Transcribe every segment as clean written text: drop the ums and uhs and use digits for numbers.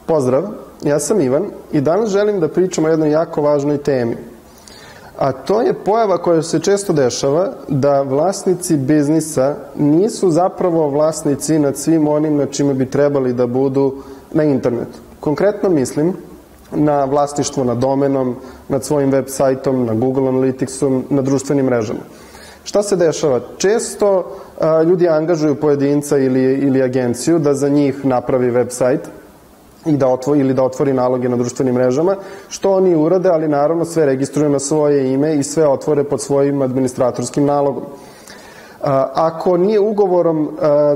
Pozdrav, ja sam Ivan i danas želim da pričam o jednoj jako važnoj temi. A to je pojava koja se često dešava da vlasnici biznisa nisu zapravo vlasnici nad svim onim na čime bi trebali da budu na internetu. Konkretno mislim na vlasništvo nad domenom, nad svojim web sajtom, na Google Analyticsom, na društvenim mrežama. Šta se dešava? Često ljudi angažuju pojedinca ili agenciju da za njih napravi web sajt ili da otvori naloge na društvenim mrežama, što oni urade, ali naravno sve registruju na svoje ime i sve otvore pod svojim administratorskim nalogom. Ako nije ugovorom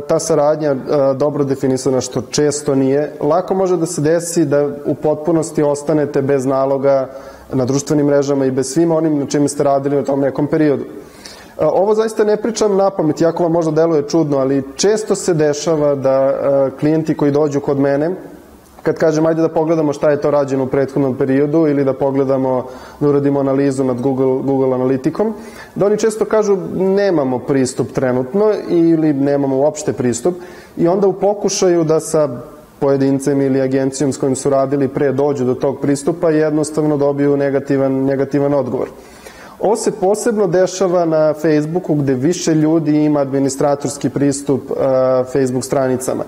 ta saradnja dobro definisana, što često nije, lako može da se desi da u potpunosti ostanete bez naloga na društvenim mrežama i bez svim onim na čime ste radili u tom nekom periodu. Ovo zaista ne pričam na pamet, jako vam možda deluje čudno, ali često se dešava da klijenti koji dođu kod mene, kad kažem ajde da pogledamo šta je to rađeno u prethodnom periodu ili da pogledamo, da uradimo analizu nad Google Analyticom, da oni često kažu nemamo pristup trenutno ili nemamo uopšte pristup i onda u pokušaju da sa pojedincem ili agencijom s kojim su radili pre dođu do tog pristupa jednostavno dobiju negativan odgovor. Ovo se posebno dešava na Facebooku gde više ljudi ima administratorski pristup Facebook stranicama.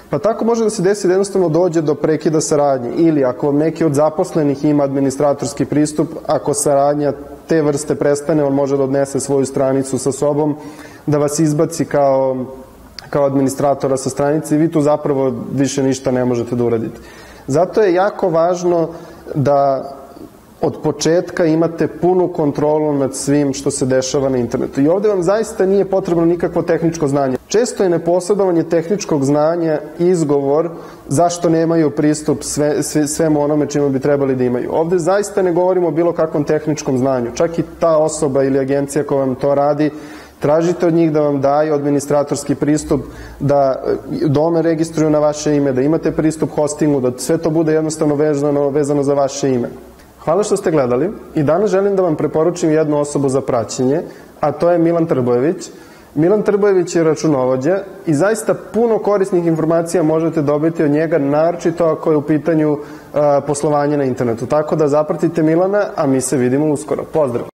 Pa tako može da se desi da jednostavno dođe do prekida saradnje ili ako neki od zaposlenih ima administratorski pristup, ako saradnja te vrste prestane, on može da odnese svoju stranicu sa sobom, da vas izbaci kao administratora sa stranice i vi tu zapravo više ništa ne možete da uradite. Zato je jako važno da od početka imate punu kontrolu nad svim što se dešava na internetu. I ovde vam zaista nije potrebno nikakvo tehničko znanje. Često je neposjedovanje tehničkog znanja izgovor zašto nemaju pristup svemu onome čime bi trebali da imaju. Ovde zaista ne govorimo o bilo kakvom tehničkom znanju. Čak i ta osoba ili agencija koja vam to radi, tražite od njih da vam daju administratorski pristup, da domen registruju na vaše ime, da imate pristup hostingu, da sve to bude jednostavno vezano za vaše ime. Hvala što ste gledali i danas želim da vam preporučim jednu osobu za praćenje, a to je Milan Trbojević. Milan Trbojević je računovođa i zaista puno korisnih informacija možete dobiti od njega, naročito ako je u pitanju poslovanje na internetu. Tako da zapratite Milana, a mi se vidimo uskoro. Pozdrav!